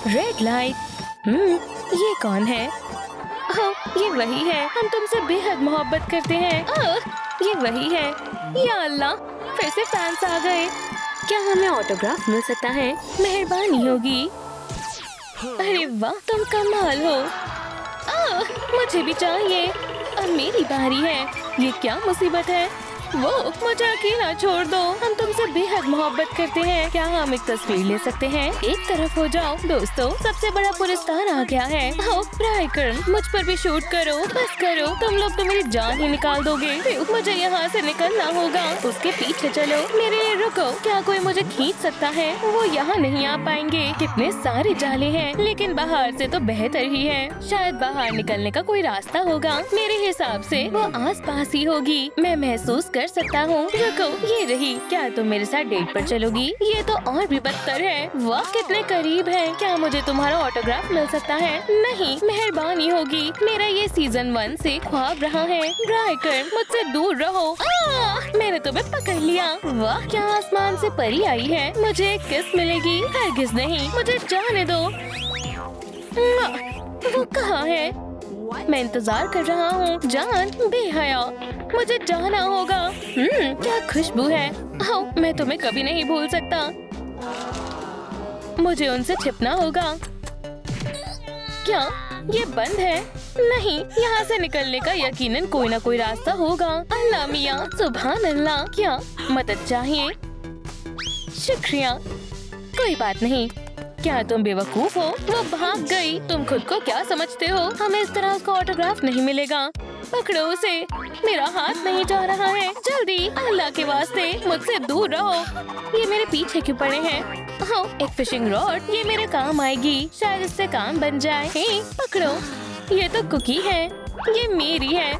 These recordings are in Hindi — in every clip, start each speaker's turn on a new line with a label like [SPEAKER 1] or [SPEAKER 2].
[SPEAKER 1] Red light. ये कौन है? ओह, ये वही है। हम तुमसे बेहद मोहब्बत करते हैं। ओह, ये वही है। या अल्लाह, फिर से फैंस आ गए। क्या हमें ऑटोग्राफ मिल सकता है? मेहरबानी होगी। अरे वाह, तुम कमाल हो। ओह, मुझे भी चाहिए। अब मेरी बारी है। ये क्या मुसीबत है? वो मुझे अकेला छोड़ दो। हम तुमसे बेहद मोहब्बत करते हैं। क्या हम एक तस्वीर ले सकते हैं? एक तरफ हो जाओ दोस्तों, सबसे बड़ा पुरस्कार आ गया है। ओह ब्राइकन, मुझ पर भी शूट करो। बस करो, तुम लोग तो मेरी जान ही निकाल दोगे। मुझे यहाँ से निकलना होगा। उसके पीछे चलो। मेरे लिए रुको। क्या कोई मुझे खींच सकता है? वो यहाँ नहीं आ पाएंगे। कितने सारे जाले हैं, लेकिन बाहर से तो बेहतर ही है। शायद बाहर निकलने का कोई रास्ता होगा। मेरे हिसाब से वो आस पास ही होगी। मैं महसूस कर सकता हूँ। रुको, ये रही। क्या तुम मेरे साथ डेट पर चलोगी? ये तो और भी बदतर है। वाह, कितने करीब है। क्या मुझे तुम्हारा ऑटोग्राफ मिल सकता है? नहीं, मेहरबानी होगी। मेरा ये सीजन 1 से ख्वाब रहा है। ब्राइकन, मुझसे दूर रहो। मैंने तुम्हें पकड़ लिया। वाह, क्या आसमान से परी आई है। मुझे एक किस मिलेगी? हरगिज नहीं, मुझे जाने दो। वो कहाँ है? मैं इंतजार कर रहा हूँ। जान बेहया, मुझे जाना होगा। क्या खुशबू है। ओह, मैं तुम्हें कभी नहीं भूल सकता। मुझे उनसे छिपना होगा। क्या ये बंद है? नहीं, यहाँ से निकलने का यकीनन कोई ना कोई रास्ता होगा। अल्लाह मियाँ, सुभान अल्लाह। क्या मदद चाहिए? शुक्रिया। कोई बात नहीं। क्या तुम बेवकूफ हो? वो भाग गई। तुम खुद को क्या समझते हो? हमें इस तरह उसका ऑटोग्राफ नहीं मिलेगा। पकड़ो उसे। मेरा हाथ नहीं जा रहा है। जल्दी, अल्लाह के वास्ते मुझसे दूर रहो। ये मेरे पीछे क्यों पड़े हैं? ओह, एक फिशिंग रॉड। ये मेरे काम आएगी। शायद इससे काम बन जाए। हे, पकड़ो। ये तो कुकी है। ये मेरी है।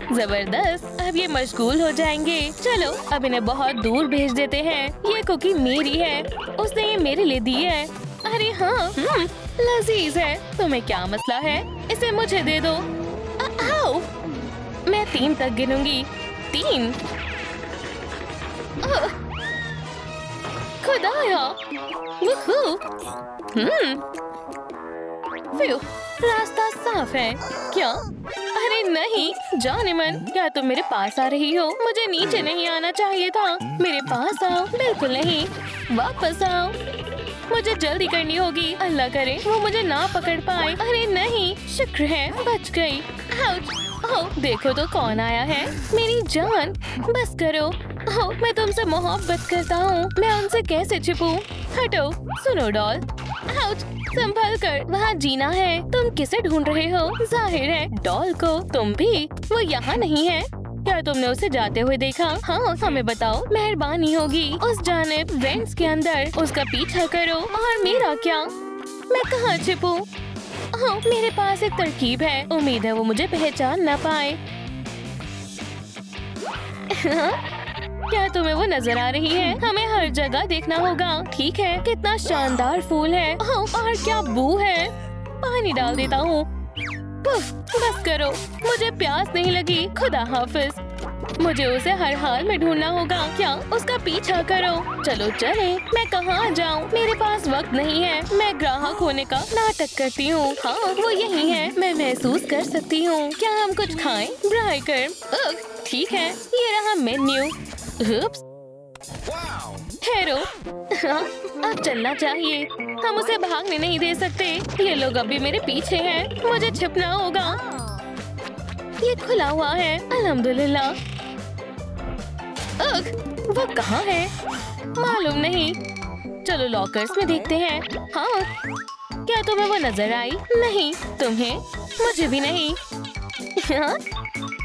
[SPEAKER 1] जबरदस्त। अब ये मशगूल हो जाएंगे। चलो, अब इन्हें बहुत दूर भेज देते हैं। ये कुकी मेरी है। उसने ये मेरे लिए दी है। अरे हाँ, लजीज है। तुम्हें क्या मसला है? इसे मुझे दे दो। आओ, मैं 3 तक गिनूंगी। 3। खुदाया। रास्ता साफ है। क्या? अरे नहीं, जानेमन, क्या तुम मेरे पास आ रही हो? मुझे नीचे नहीं आना चाहिए था। मेरे पास आओ। बिल्कुल नहीं, वापस आओ। मुझे जल्दी करनी होगी। अल्लाह करे वो मुझे ना पकड़ पाए। अरे नहीं, शुक्र है बच गई। ओह, देखो तो कौन आया है। मेरी जान, बस करो। ओह, मैं तुमसे मोहब्बत करता हूँ। मैं उनसे कैसे छिपूं? हटो। सुनो डॉल। आउच, संभल कर। वहाँ जीना है। तुम किसे ढूंढ रहे हो? जाहिर है डॉल को। तुम भी? वो यहाँ नहीं है। क्या तुमने उसे जाते हुए देखा? हाँ, हमें बताओ, मेहरबानी होगी। उस जानिब वेंट्स के अंदर। उसका पीछा करो। और मेरा क्या? मैं कहाँ छिपूं? हाँ, मेरे पास एक तरकीब है। उम्मीद है वो मुझे पहचान ना पाए। क्या तुम्हें वो नजर आ रही है? हमें हर जगह देखना होगा। ठीक है, कितना शानदार फूल है। और क्या बू है। पानी डाल देता हूँ। बस करो, मुझे प्यास नहीं लगी। खुदा हाफिज। मुझे उसे हर हाल में ढूंढना होगा। क्या? उसका पीछा करो। चलो चले। मैं कहाँ जाऊँ? मेरे पास वक्त नहीं है। मैं ग्राहक होने का नाटक करती हूँ। हाँ, वो यही है। मैं महसूस कर सकती हूँ। क्या हम कुछ खाएं? ब्राइकर। ठीक है, ये रहा मेन्यू। हेरो, अब चलना चाहिए। हम उसे भागने नहीं दे सकते। ये लोग अभी मेरे पीछे हैं। मुझे छिपना होगा। ये खुला हुआ है। अल्हम्दुलिल्लाह। वो कहाँ है? मालूम नहीं। चलो लॉकर्स में देखते हैं। हाँ, क्या तुम्हें वो नजर आई? नहीं। तुम्हें? मुझे भी नहीं। हाँ?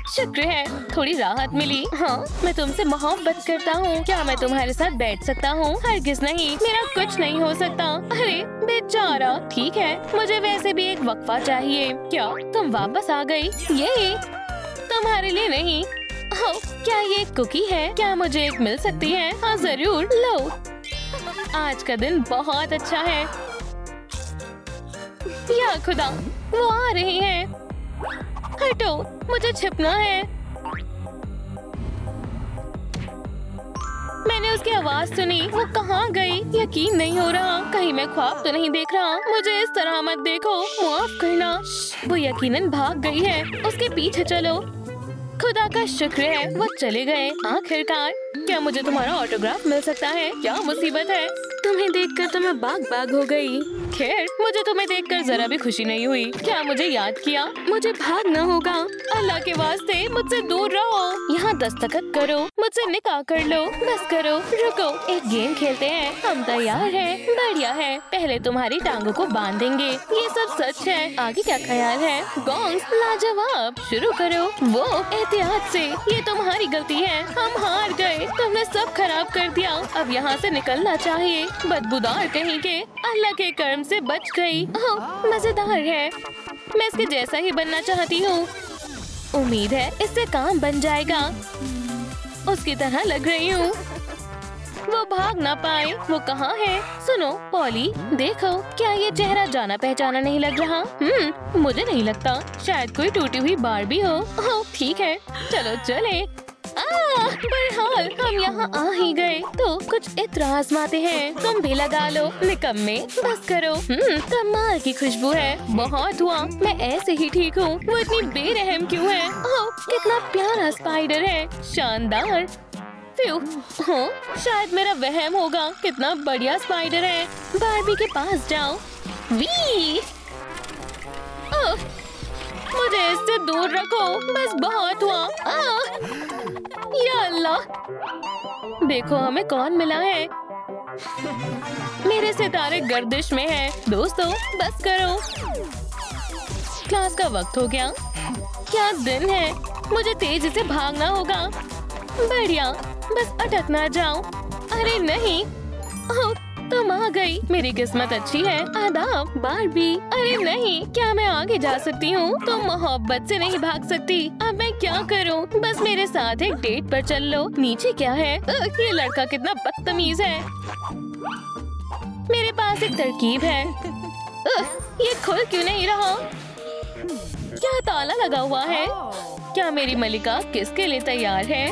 [SPEAKER 1] शुक्र है, थोड़ी राहत मिली। हाँ, मैं तुमसे मोहब्बत करता हूँ। क्या मैं तुम्हारे साथ बैठ सकता हूँ? हरगिज नहीं, मेरा कुछ नहीं हो सकता। अरे बेचारा। ठीक है, मुझे वैसे भी एक वक्फा चाहिए। क्या तुम वापस आ गई? ये तुम्हारे लिए नहीं। ओह, क्या ये कुकी है? क्या मुझे एक मिल सकती है? हाँ जरूर, लो। आज का दिन बहुत अच्छा है। या खुदा, वो आ रहे हैं। हटो, मुझे छिपना है। मैंने उसकी आवाज सुनी। वो कहाँ गई? यकीन नहीं हो रहा। कहीं मैं ख्वाब तो नहीं देख रहा। मुझे इस तरह मत देखो, माफ करना। वो यकीनन भाग गई है। उसके पीछे चलो। खुदा का शुक्र है वो चले गए आखिरकार। क्या मुझे तुम्हारा ऑटोग्राफ मिल सकता है? क्या मुसीबत है? तुम्हें देखकर तो मैं बाग हो गई। खैर, मुझे तुम्हें देखकर जरा भी खुशी नहीं हुई। क्या मुझे याद किया? मुझे भागना होगा। अल्लाह के वास्ते मुझसे दूर रहो। यहाँ दस्तखत करो, मुझसे निकाह कर लो। बस करो, रुको, एक गेम खेलते हैं। हम तैयार हैं। बढ़िया है। पहले तुम्हारी टांगों को बांधेंगे। ये सब सच है। आगे क्या ख्याल है? गोंग्स लाजवाब। शुरू करो। वो एहतियात से। ये तुम्हारी गलती है। हम हार गए। तुमने सब खराब कर दिया। अब यहाँ से निकलना चाहिए। बदबूदार कहीं के। अल्लाह के कर्म से बच गई। ओह, मजेदार है। मैं इसके जैसा ही बनना चाहती हूँ। उम्मीद है इससे काम बन जाएगा। उसकी तरह लग रही हूँ। वो भाग ना पाए। वो कहाँ है? सुनो पॉली, देखो, क्या ये चेहरा जाना पहचाना नहीं लग रहा? मुझे नहीं लगता। शायद कोई टूटी हुई बार्बी हो। ओह, ठीक है, चलो चले। बहरहाल हम यहाँ आ ही गए तो कुछ इत्र आजमाते हैं। तुम भी लगा लो। निकम्मे, बस करो। कमाल की खुशबू है। बहुत हुआ। मैं ऐसे ही ठीक हूँ। वो इतनी बेरहम क्यों है? ओह, कितना प्यारा स्पाइडर है। शानदार। हाँ, शायद मेरा वहम होगा। कितना बढ़िया स्पाइडर है। बार्बी के पास जाओ। वी मुझे इससे दूर रखो। बस बहुत हुआ। या अल्लाह, देखो हमें कौन मिला है। मेरे सितारे गर्दिश में हैं। दोस्तों बस करो। क्लास का वक्त हो गया। क्या दिन है। मुझे तेजी से भागना होगा। बढ़िया, बस अटक ना जाऊं। अरे नहीं। ओह, तुम आ गई। मेरी किस्मत अच्छी है। आदाब बार्बी। अरे नहीं, क्या मैं आगे जा सकती हूँ? तुम मोहब्बत से नहीं भाग सकती। अब मैं क्या करूँ? बस मेरे साथ एक डेट पर चल लो। नीचे क्या है? ये लड़का कितना बदतमीज है। मेरे पास एक तरकीब है। ये खुल क्यों नहीं रहा? क्या ताला लगा हुआ है? क्या मेरी मलिका किसके लिए तैयार है?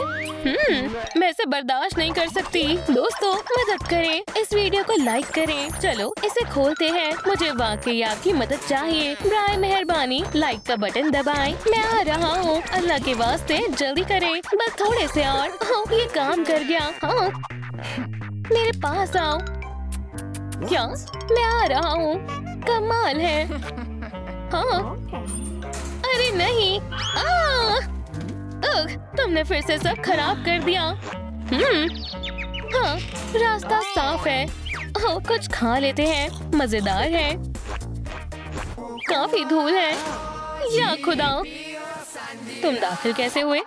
[SPEAKER 1] मैं इसे बर्दाश्त नहीं कर सकती। दोस्तों मदद करें, इस वीडियो को लाइक करें। चलो इसे खोलते हैं। मुझे वाकई आपकी मदद चाहिए। बराए मेहरबानी लाइक का बटन दबाएं। मैं आ रहा हूँ। अल्लाह के वास्ते जल्दी करें। बस थोड़े से और। हाँ, ये काम कर गया। हाँ, मेरे पास आओ। क्या? मैं आ रहा हूँ। कमाल है। हाँ, अरे नहीं। तुमने फिर से सब खराब कर दिया। हाँ, रास्ता साफ है। कुछ खा लेते हैं। मजेदार है। काफी धूल है। या खुदा, तुम दाखिल कैसे हुए?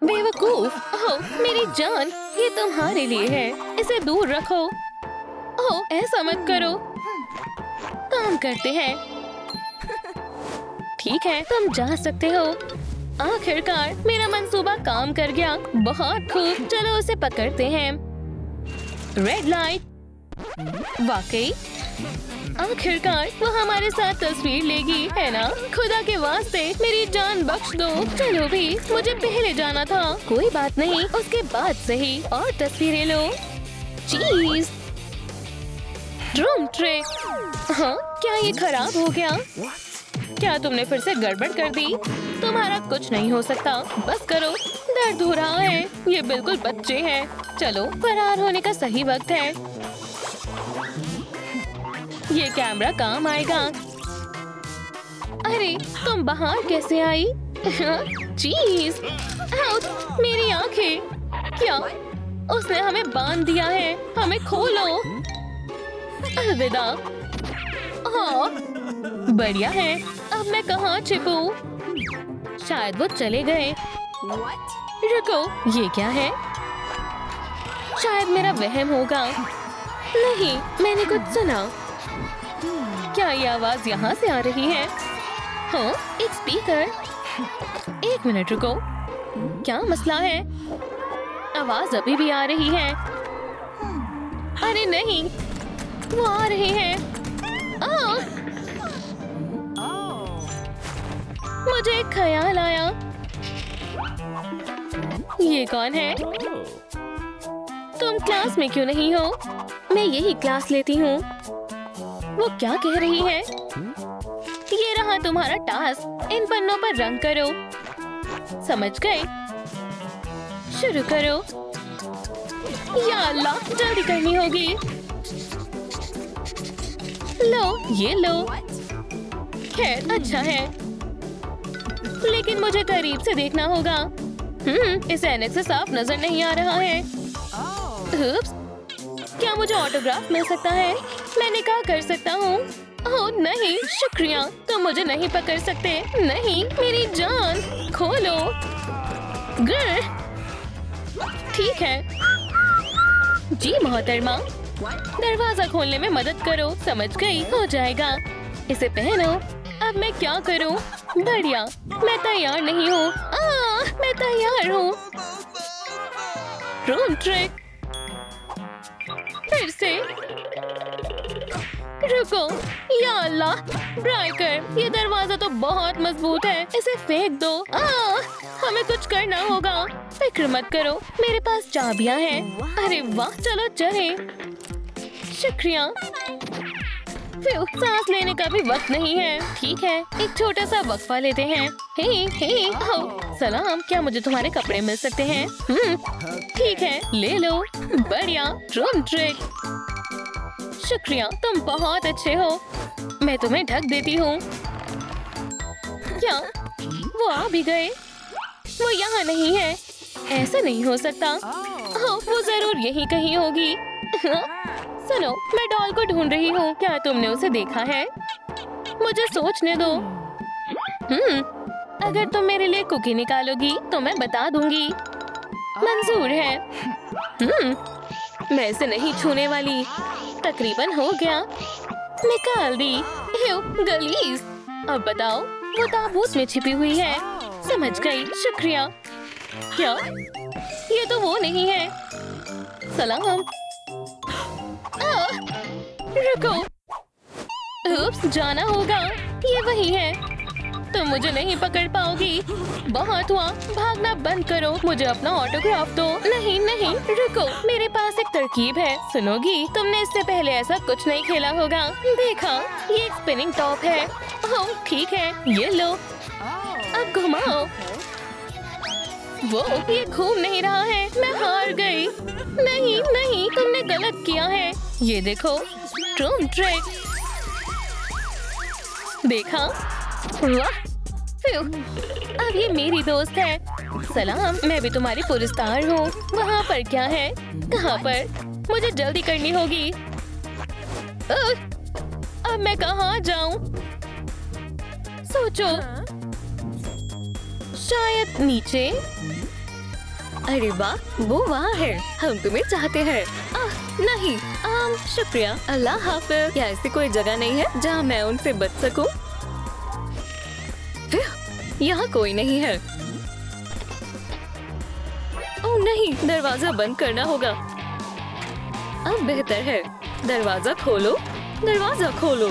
[SPEAKER 1] बेवकूफ। मेरी जान, ये तुम्हारे लिए है। इसे दूर रखो। ऐसा मत करो। काम करते हैं। ठीक है, तुम जा सकते हो। आखिरकार मेरा मंसूबा काम कर गया। बहुत खूब। चलो उसे पकड़ते हैं। Red light. वाकई आखिरकार वो हमारे साथ तस्वीर लेगी, है ना? खुदा के वास्ते मेरी जान बख्श दो। चलो भी, मुझे पहले जाना था। कोई बात नहीं, उसके बाद सही। और तस्वीरें लो। चीज ड्रम ट्रे। हाँ, क्या ये खराब हो गया? क्या तुमने फिर से गड़बड़ कर दी? तुम्हारा कुछ नहीं हो सकता। बस करो। दर्द हो रहा है। ये बिल्कुल बच्चे हैं। चलो, फरार होने का सही वक्त है। ये कैमरा काम आएगा। अरे, तुम बाहर कैसे आई? चीज, मेरी आंखें। क्या उसने हमें बांध दिया है? हमें खोलो। अलविदा। हाँ, बढ़िया है। अब मैं कहाँ छिपूं? शायद वो चले गए। रुको, ये क्या है? शायद मेरा वहम होगा। नहीं, मैंने कुछ सुना। क्या ये आवाज यहाँ से आ रही है? हाँ, एक स्पीकर। एक मिनट रुको। क्या मसला है? आवाज अभी भी आ रही है। अरे नहीं, वो आ रहे हैं। मुझे एक ख्याल आया। ये कौन है? तुम क्लास में क्यों नहीं हो? मैं यही क्लास लेती हूँ। वो क्या कह रही है? ये रहा तुम्हारा टास्क, इन पन्नों पर रंग करो। समझ गए? शुरू करो। या अल्लाह, जल्दी करनी होगी। लो, ये लो। खैर, अच्छा है, लेकिन मुझे करीब से देखना होगा। इस ऐनक से साफ नजर नहीं आ रहा है। उप्स, क्या मुझे ऑटोग्राफ मिल सकता है? मैं निकाह कर सकता हूँ। ओह नहीं, शुक्रिया, तुम मुझे नहीं पकड़ सकते। नहीं, मेरी जान खोलो। ठीक है जी मोहतरमा, दरवाजा खोलने में मदद करो। समझ गई, हो जाएगा। इसे पहनो। अब मैं क्या करूं? बढ़िया, मैं तैयार नहीं हूँ। मैं तैयार हूँ। Room trick. फिर से। रुको, या अल्लाह, ब्राइकर, ये दरवाजा तो बहुत मजबूत है। इसे फेंक दो। हमें कुछ करना होगा। फिक्र मत करो, मेरे पास चाबियां हैं। अरे वाह, चलो चले। शुक्रिया। सांस लेने का भी वक्त नहीं है। ठीक है, एक छोटा सा वक्फा लेते हैं। हे, सलाम, क्या मुझे तुम्हारे कपड़े मिल सकते हैं? ठीक है, ले लो। बढ़िया, रूम ट्रिक। शुक्रिया, तुम बहुत अच्छे हो। मैं तुम्हें ढक देती हूँ। क्या वो आ भी गए? वो यहाँ नहीं है। ऐसा नहीं हो सकता। वो जरूर यहीं कहीं होगी। सुनो, मैं डॉल को ढूंढ रही हूँ। क्या तुमने उसे देखा है? मुझे सोचने दो। अगर तुम मेरे लिए कुकी निकालोगी तो मैं बता दूंगी। मंजूर है। मैं इसे नहीं छूने वाली। तकरीबन हो गया। निकाल दी। गलीज। अब बताओ, वो ताबूत में छिपी हुई है। समझ गई, शुक्रिया। क्या ये तो वो नहीं है? सलाम। रुको, उप्स, जाना होगा। ये वही है। तुम मुझे नहीं पकड़ पाओगी। बहुत हुआ, भागना बंद करो। मुझे अपना ऑटोग्राफ दो। नहीं, रुको, मेरे पास एक तरकीब है। सुनोगी? तुमने इससे पहले ऐसा कुछ नहीं खेला होगा। देखा, ये एक स्पिनिंग टॉप है। ओह ठीक है, ये लो। अब घुमाओ। वो ये घूम नहीं रहा है। मैं हार गई। नहीं, तुमने गलत किया है। ये देखो, रूम ट्रिक। देखा? वाह, अब ये मेरी दोस्त है। सलाम, मैं भी तुम्हारी पुरस्कार हूँ। वहाँ पर क्या है? कहाँ पर? मुझे जल्दी करनी होगी। अब मैं कहाँ जाऊँ? सोचो। शायद नीचे। अरे वाह, वो वहाँ है। हम तुम्हें चाहते हैं। नहीं, शुक्रिया, अल्लाह हाफ़िज़। क्या ऐसी कोई जगह नहीं है जहाँ मैं उनसे बच सकूं? यहाँ कोई नहीं है। ओह नहीं, दरवाजा बंद करना होगा। अब बेहतर है। दरवाजा खोलो। दरवाजा खोलो।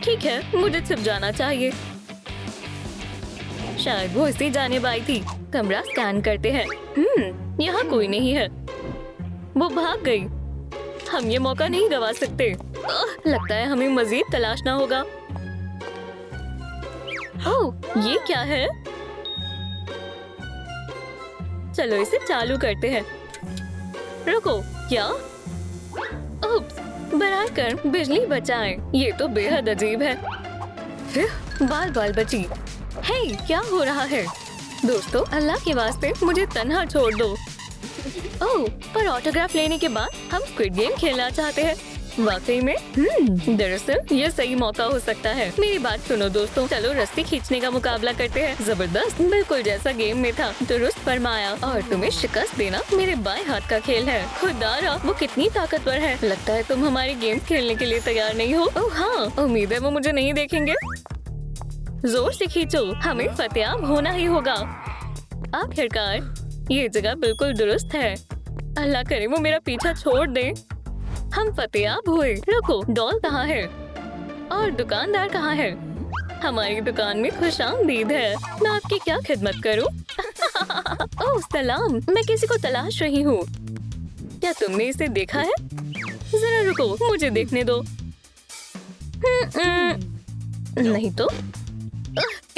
[SPEAKER 1] ठीक है, मुझे छिप जाना चाहिए। शायद वो इसी जाने आई थी। कमरा स्कैन करते हैं। यहाँ कोई नहीं है। वो भाग गई। हम ये मौका नहीं गवा सकते। लगता है हमें मजीद तलाशना होगा। ओह, ये क्या है? चलो इसे चालू करते हैं। रुको, क्या? बराह कर बिजली बचाएं। ये तो बेहद अजीब है। बाल बची। हे, क्या हो रहा है? दोस्तों, अल्लाह के वास्ते मुझे तन्हा छोड़ दो। ओह, पर ऑटोग्राफ लेने के बाद हम स्क्विड गेम खेलना चाहते हैं। वाकई में? दरअसल ये सही मौका हो सकता है। मेरी बात सुनो दोस्तों, चलो रस्सी खींचने का मुकाबला करते हैं। जबरदस्त, बिल्कुल जैसा गेम में था। दुरुस्त फरमाया। और तुम्हें शिकस्त देना मेरे बाएं हाथ का खेल है। खुदारा, वो कितनी ताकतवर है। लगता है तुम हमारे गेम खेलने के लिए तैयार नहीं हो। ओह हाँ, उम्मीद है वो मुझे नहीं देखेंगे। जोर से खींचो, हमें फतेयाब होना ही होगा। आखिरकार ये जगह बिल्कुल दुरुस्त है। अल्लाह करे वो मेरा पीछा छोड़ दे। हम फतेयाब हुए। रुको, डॉल कहाँ है? और दुकानदार कहाँ है? हमारी दुकान में खुशामदीद है। मैं आपकी क्या खिदमत करूं? ओह सलाम, मैं किसी को तलाश रही हूँ। क्या तुमने इसे देखा है? जरा रुको, मुझे देखने दो। नहीं तो।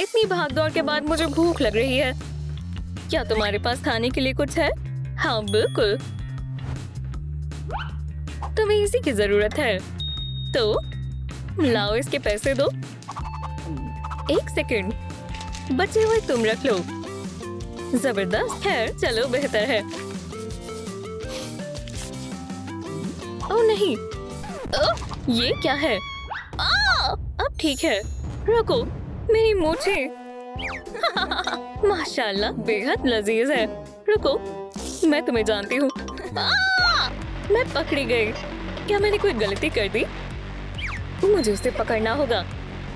[SPEAKER 1] इतनी भागदौड़ के बाद मुझे भूख लग रही है। क्या तुम्हारे पास खाने के लिए कुछ है? हाँ बिल्कुल, तुम्हें इसी की जरूरत है। तो लाओ, इसके पैसे दो। एक सेकंड, बचे हुए तुम रख लो। जबरदस्त है, चलो बेहतर है। ओह नहीं, ये क्या है? अब ठीक है। रुको, मेरी मूंछें। माशाल्लाह, बेहद लजीज है। रुको, मैं तुम्हें जानती हूँ। मैं पकड़ी गई। क्या मैंने कोई गलती कर दी? मुझे उसे पकड़ना होगा।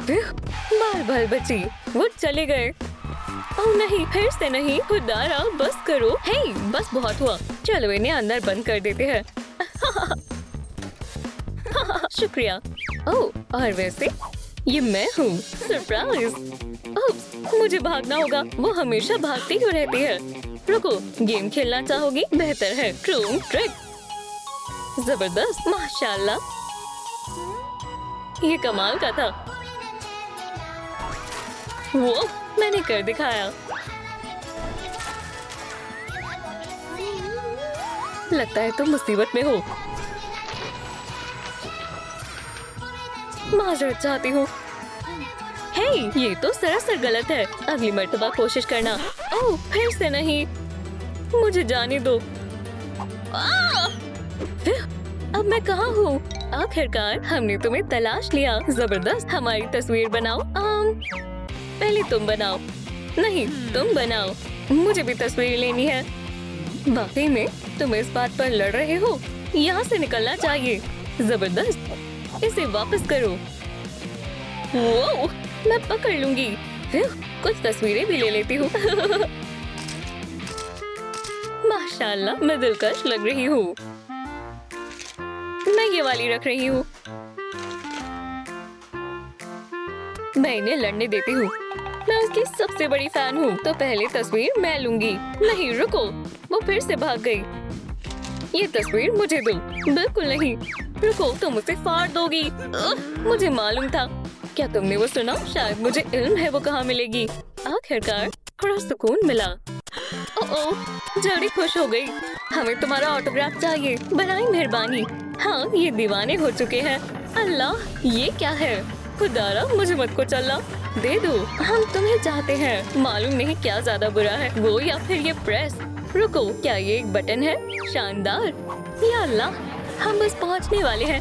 [SPEAKER 1] बाल बाल बची, वो चले गए। ओह नहीं, फिर से नहीं। खुदारा, बस करो। हे, बस बहुत हुआ। चलो इन्हें अंदर बंद कर देते हैं। शुक्रिया। ओह, और वैसे ये मैं हूँ। सरप्राइज। ओह, मुझे भागना होगा। वो हमेशा भागती क्यों रहती है? रुको, गेम खेलना चाहोगी? बेहतर है। ट्रिक। जबरदस्त, माशाल्लाह, ये कमाल का था। वो मैंने कर दिखाया। लगता है तुम मुसीबत में हो। माजरत चाहती हूँ। हे, ये तो सरासर गलत है। अगली मर्तबा कोशिश करना। ओह, फिर से नहीं। मुझे जाने दो। अब मैं कहाँ हूँ? आखिरकार हमने तुम्हें तलाश लिया। जबरदस्त, हमारी तस्वीर बनाओ। पहले तुम बनाओ। नहीं, तुम बनाओ। मुझे भी तस्वीर लेनी है। वाकई में तुम इस बात पर लड़ रहे हो? यहाँ से निकलना चाहिए। जबरदस्त, इसे वापस करो। वो मैं पकड़ लूंगी। कुछ तस्वीरें भी ले लेती हूँ। माशाल्लाह, मैं दिलकश लग रही हूँ। मैं ये वाली रख रही हूँ। मैं इन्हें लड़ने देती हूँ। मैं उसकी सबसे बड़ी फैन हूँ, तो पहले तस्वीर मैं लूंगी। नहीं, रुको, वो फिर से भाग गई। ये तस्वीर मुझे दो। बिल्कुल नहीं। रुको, तुम उसे फाड़ दोगी। मुझे मालूम था। क्या तुमने वो सुना? शायद मुझे इल्म है वो कहाँ मिलेगी। आखिरकार थोड़ा सुकून मिला। ओह, जल्दी खुश हो गई। हमें तुम्हारा ऑटोग्राफ चाहिए, बनाई मेहरबानी। हाँ, ये दीवाने हो चुके हैं। अल्लाह, ये क्या है? खुदारा, मुझे मत को चलना दे दो। हम तुम्हें चाहते हैं। मालूम नहीं क्या ज्यादा बुरा है, वो या फिर ये प्रेस। रुको, क्या ये एक बटन है? शानदार। या अल्लाह, हम बस पहुंचने वाले हैं।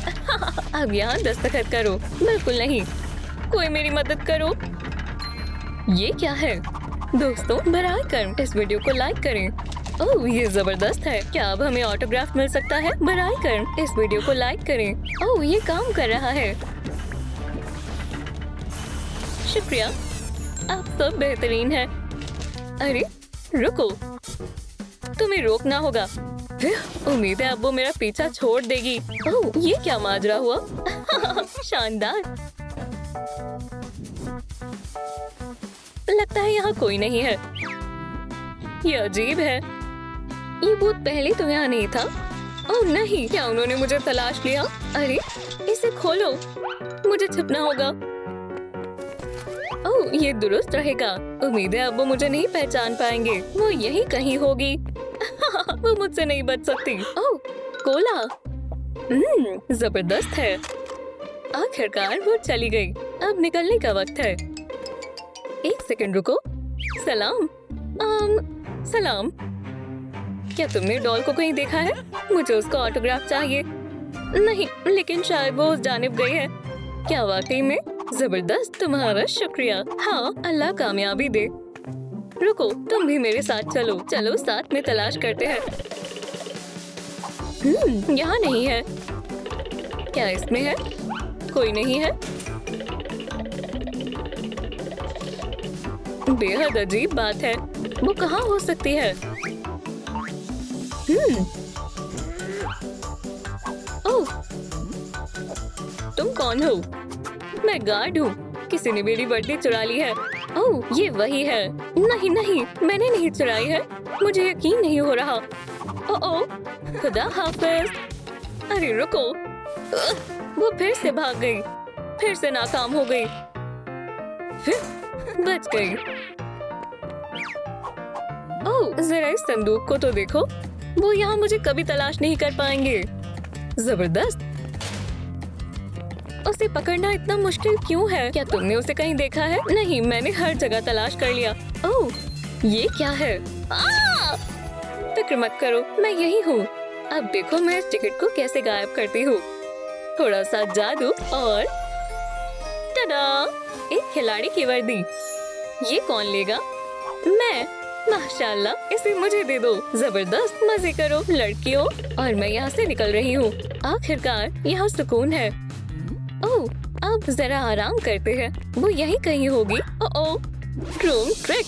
[SPEAKER 1] अब यहाँ दस्तखत करो। बिल्कुल नहीं, कोई मेरी मदद करो। ये क्या है? दोस्तों, बराए कर्म इस वीडियो को लाइक करें। ओह, ये जबरदस्त है। क्या अब हमें ऑटोग्राफ मिल सकता है? बराए कर्म इस वीडियो को लाइक करें। ओह, ये काम कर रहा है। शुक्रिया, आप सब बेहतरीन हैं। अरे रुको, तुम्हें रोकना होगा। उम्मीद है अब वो मेरा पीछा छोड़ देगी। ओह, ये क्या माजरा हुआ? शानदार। लगता है यहाँ कोई नहीं है। ये अजीब है। ये भूत पहले तो यहाँ नहीं था। ओह नहीं, क्या उन्होंने मुझे तलाश लिया? अरे, इसे खोलो, मुझे छिपना होगा। ओह, ये दुरुस्त रहेगा। उम्मीद है अब वो मुझे नहीं पहचान पाएंगे। वो यही कहीं होगी। वो मुझसे नहीं बच सकती। ओह, कोला। जबरदस्त है। आखिरकार वो चली गई। अब निकलने का वक्त है। एक सेकंड रुको। सलाम। सलाम। क्या तुमने डॉल को कहीं देखा है? मुझे उसका ऑटोग्राफ चाहिए। नहीं, लेकिन शायद वो उस जानिब गई है। क्या वाकई में? जबरदस्त, तुम्हारा शुक्रिया। हाँ, अल्लाह कामयाबी दे। रुको, तुम भी मेरे साथ चलो। चलो साथ में तलाश करते हैं। यहाँ नहीं है। क्या इसमें है? कोई नहीं है। बेहद अजीब बात है। वो कहाँ हो सकती है? ओह, तुम कौन हो? मैं गार्ड हूँ। किसी ने मेरी वर्दी चुरा ली है। ओह, ये वही है। नहीं नहीं, मैंने नहीं चुराई है। मुझे यकीन नहीं हो रहा। ओह, खुदा हाफिज। अरे रुको, वो फिर से भाग गई, फिर से नाकाम हो गई, फिर बच गई। ओह, जरा इस संदूक को तो देखो, वो यहाँ मुझे कभी तलाश नहीं कर पाएंगे। जबरदस्त। उसे पकड़ना इतना मुश्किल क्यों है? क्या तुमने उसे कहीं देखा है? नहीं, मैंने हर जगह तलाश कर लिया। ओह, ये क्या है? फिक्र मत करो, मैं यही हूँ। अब देखो मैं इस टिकट को कैसे गायब करती हूँ। थोड़ा सा जादू और टडा, एक खिलाड़ी की वर्दी। ये कौन लेगा? मैं। माशाल्लाह, इसे मुझे दे दो। जबरदस्त, मजे करो लड़कियों। और मैं यहाँ से निकल रही हूँ। आखिरकार यहाँ सुकून है। ओह, अब जरा आराम करते हैं। वो यहीं कहीं होगी। ओह, रूम ट्रिक।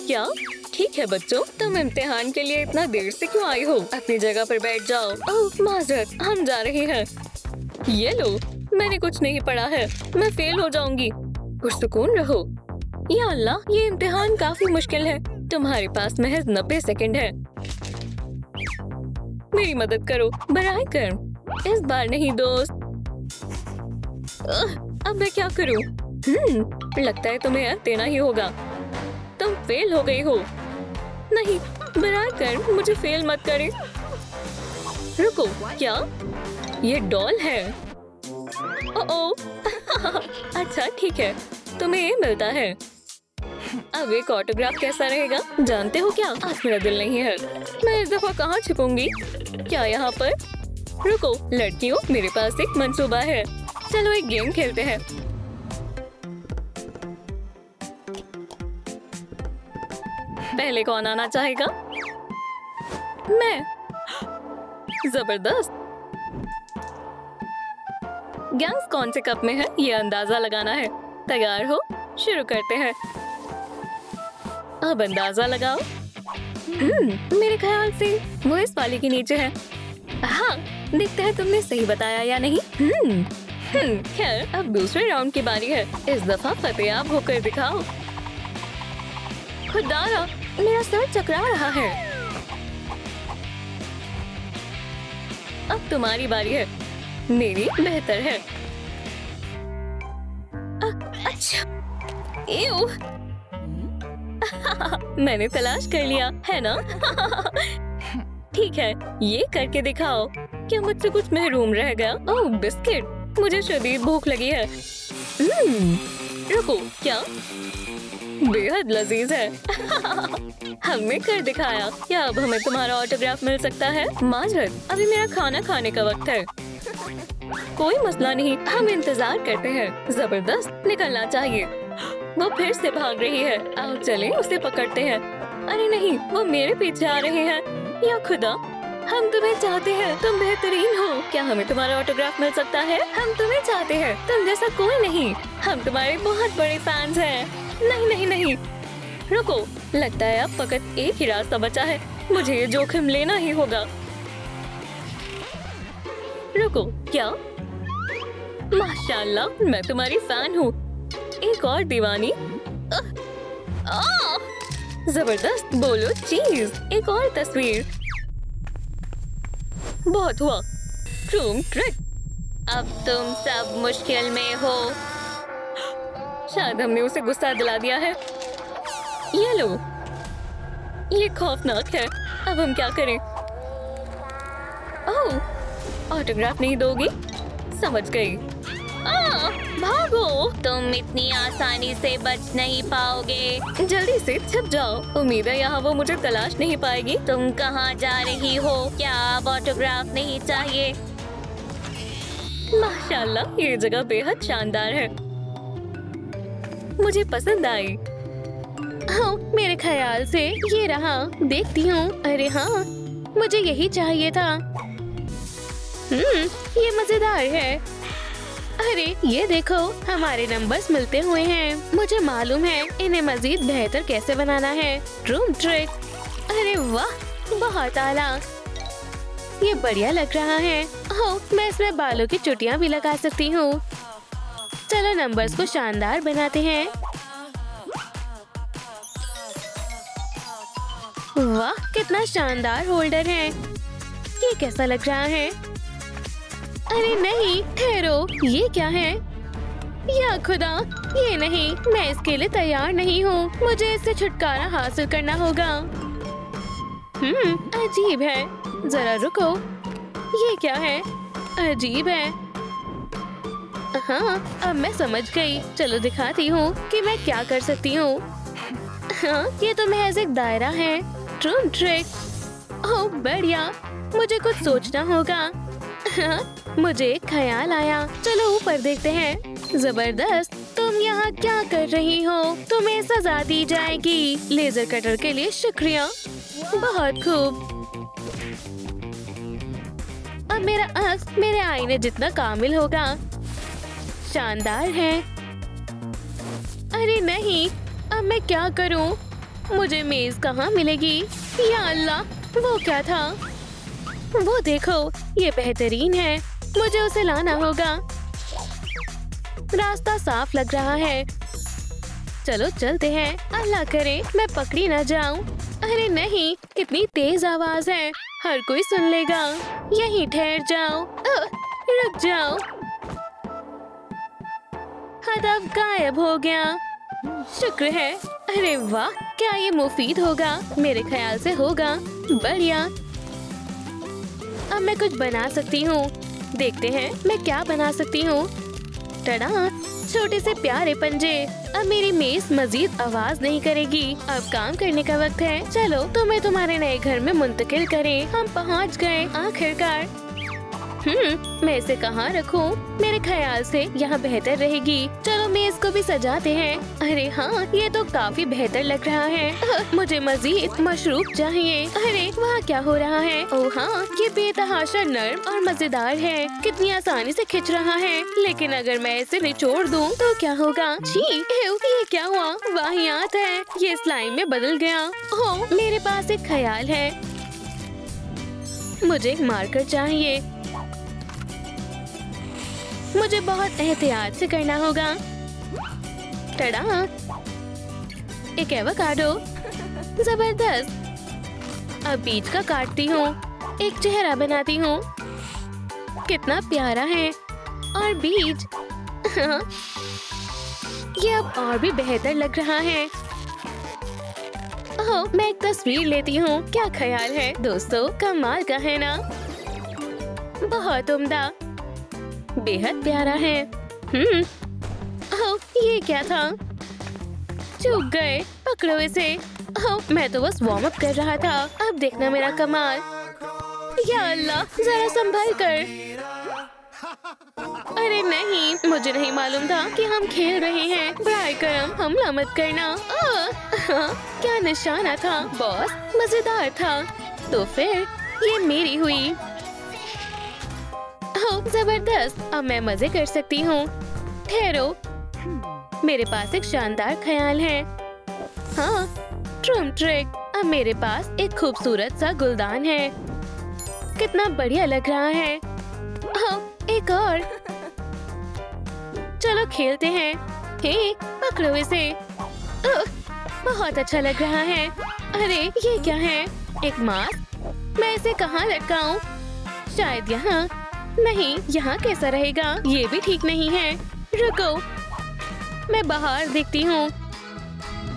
[SPEAKER 1] क्या? ठीक है बच्चों, तुम इम्तिहान के लिए इतना देर से क्यों आई हो? अपनी जगह पर बैठ जाओ। ओह माजरत, हम जा रहे हैं। ये लो, मैंने कुछ नहीं पढ़ा है, मैं फेल हो जाऊंगी। पुरसुकून रहो। या अल्लाह, ये इम्तिहान काफी मुश्किल है। तुम्हारे पास महज 90 सेकंड है। मेरी मदद करो बराए कर्म। इस बार नहीं दोस्त। अब मैं क्या करूं? लगता है तुम्हें अब देना ही होगा। तुम फेल हो गई हो। नहीं, बराए कर्म मुझे फेल मत करे। रुको, क्या? ये डॉल है। ओह, अच्छा ठीक है, तुम्हें ये मिलता है। अब एक ऑटोग्राफ कैसा रहेगा? जानते हो क्या, आज मेरा दिल नहीं है। मैं इस दफा कहाँ छिपूंगी? क्या यहाँ पर? रुको लड़कियों, मेरे पास एक मंसूबा है। चलो एक गेम खेलते हैं। पहले कौन आना चाहेगा? मैं। जबरदस्त। गैस कौन से कप में है, ये अंदाजा लगाना है। तैयार हो? शुरू करते हैं। अब अंदाजा लगाओ। मेरे ख्याल से वो इस वाले के नीचे है। हाँ, देखते हैं तुमने सही बताया या नहीं। खैर, अब दूसरे राउंड की बारी है। इस दफा फतेयाब होकर दिखाओ। खुदारा, मेरा सर चकरा रहा है। अब तुम्हारी बारी है। मेरी बेहतर है। अच्छा, एव। मैंने तलाश कर लिया है ना? ठीक है, ये करके दिखाओ। क्या मुझसे कुछ महरूम रह गया? ओह बिस्किट, मुझे शदीद भूख लगी है। रुको, क्या? बेहद लजीज है। हमने कर दिखाया। क्या अब हमें तुम्हारा ऑटोग्राफ मिल सकता है? माजरत, अभी मेरा खाना खाने का वक्त है। कोई मसला नहीं, हम इंतजार करते हैं। जबरदस्त, निकलना चाहिए। वो फिर से भाग रही है। आओ चलें, उसे पकड़ते हैं। अरे नहीं, वो मेरे पीछे आ रहे हैं। या खुदा, हम तुम्हें चाहते हैं, तुम बेहतरीन हो। क्या हमें तुम्हारा ऑटोग्राफ मिल सकता है? हम तुम्हें चाहते हैं, तुम जैसा कोई नहीं। हम तुम्हारे बहुत बड़े फैंस हैं। नहीं नहीं नहीं, रुको, लगता है अब फकत एक ही रास्ता बचा है। मुझे ये जोखिम लेना ही होगा। रुको, क्या? माशाल्लाह, मैं तुम्हारी फैन हूँ। एक और दीवानी। जबरदस्त, बोलो चीज। एक और तस्वीर। बहुत हुआ। Room trick. अब तुम सब मुश्किल में हो। शायद हमने उसे गुस्सा दिला दिया है। ये लो, ये खौफनाक है। अब हम क्या करें? ओह, ऑटोग्राफ नहीं दोगी? समझ गई। भागो, तुम इतनी आसानी से बच नहीं पाओगे। जल्दी से छिप जाओ। उम्मीद है यहाँ वो मुझे तलाश नहीं पाएगी। तुम कहाँ जा रही हो? क्या अब ऑटोग्राफ नहीं चाहिए? माशाल्लाह, ये जगह बेहद शानदार है। मुझे पसंद आई। हाँ, मेरे ख्याल से ये रहा। देखती हूँ। अरे हाँ, मुझे यही चाहिए था। ये मजेदार है। अरे ये देखो, हमारे नंबर्स मिलते हुए हैं। मुझे मालूम है इन्हें मजीद बेहतर कैसे बनाना है। Room trick. अरे वाह, बहुत आला। ये बढ़िया लग रहा है। ओह, मैं इसमें बालों की चुटियां भी लगा सकती हूँ। चलो नंबर्स को शानदार बनाते हैं। वाह, कितना शानदार होल्डर है। ये कैसा लग रहा है? अरे नहीं, ठहरो, ये क्या है? या खुदा, ये नहीं, मैं इसके लिए तैयार नहीं हूँ। मुझे इससे छुटकारा हासिल करना होगा। अजीब है। जरा रुको, ये क्या है? अजीब है। हाँ, अब मैं समझ गई। चलो दिखाती हूँ कि मैं क्या कर सकती हूँ। हाँ, ये तो महज एक दायरा है। ट्रूम ट्रिक। ओह बढ़िया, मुझे कुछ सोचना होगा। हाँ, मुझे एक ख्याल आया। चलो ऊपर देखते हैं। जबरदस्त, तुम यहाँ क्या कर रही हो? तुम्हें सजा दी जाएगी। लेजर कटर के लिए शुक्रिया। बहुत खूब। अब मेरा अक्स मेरे आईने जितना कामिल होगा। शानदार है। अरे नहीं, अब मैं क्या करूं? मुझे मेज कहाँ मिलेगी? या अल्लाह, वो क्या था? वो देखो, ये बेहतरीन है। मुझे उसे लाना होगा। रास्ता साफ लग रहा है। चलो चलते हैं। अल्लाह करे मैं पकड़ी न जाऊं। अरे नहीं, कितनी तेज आवाज है। हर कोई सुन लेगा। यहीं ठहर जाओ। रुक जाओ। हदफ गायब हो गया। शुक्र है। अरे वाह, क्या ये मुफीद होगा? मेरे ख्याल से होगा। बढ़िया। अब मैं कुछ बना सकती हूँ। देखते हैं मैं क्या बना सकती हूँ। टडा, छोटे से प्यारे पंजे। अब मेरी मेज मजीद आवाज नहीं करेगी। अब काम करने का वक्त है। चलो तुम्हें तुम्हारे नए घर में मुंतकिल करें। हम पहुंच गए आखिरकार। मैं इसे कहाँ रखूं? मेरे ख्याल से यहाँ बेहतर रहेगी। चलो मेज को भी सजाते हैं। अरे हाँ, ये तो काफी बेहतर लग रहा है। मुझे मजीद मशरूब चाहिए। अरे वहाँ क्या हो रहा है? ओह हाँ, ये बेतहाशा नर्म और मजेदार है। कितनी आसानी से खिंच रहा है। लेकिन अगर मैं इसे निचोड़ दूँ तो क्या होगा? छी, ये क्या हुआ? वाहियात है। ये स्लाइम में बदल गया। ओह, मेरे पास एक ख्याल है। मुझे एक मार्कर चाहिए। मुझे बहुत एहतियात से करना होगा। टडा, एक एवोकाडो। जबरदस्त। अब बीज का काटती हूँ। एक चेहरा बनाती हूँ। कितना प्यारा है। और बीज। ये अब और भी बेहतर लग रहा है। ओह, मैं एक तस्वीर लेती हूँ। क्या ख्याल है दोस्तों? कमाल का है ना? बहुत उम्दा, बेहद प्यारा है। ओह, ये क्या था? चूक गए। पकड़ो इसे। ओह, मैं तो बस वार्म अप कर रहा था। अब देखना मेरा कमाल। या अल्लाह, जरा संभल कर। अरे नहीं, मुझे नहीं मालूम था कि हम खेल रहे हैं। बराए करम हमला मत करना। क्या निशाना था बॉस? मजेदार था। तो फिर ये मेरी हुई। जबरदस्त। अब मैं मजे कर सकती हूँ। ठहरो, मेरे पास एक शानदार ख्याल है। हाँ, ट्रूम ट्रिक। अब मेरे पास एक खूबसूरत सा गुलदान है। कितना बढ़िया लग रहा है। एक और। चलो खेलते हैं। हे, पकड़ो इसे। बहुत अच्छा लग रहा है। अरे ये क्या है? एक मास्क। मैं इसे कहाँ लटकाऊं? शायद यहाँ। नहीं, यहाँ कैसा रहेगा? ये भी ठीक नहीं है। रुको, मैं बाहर देखती हूँ।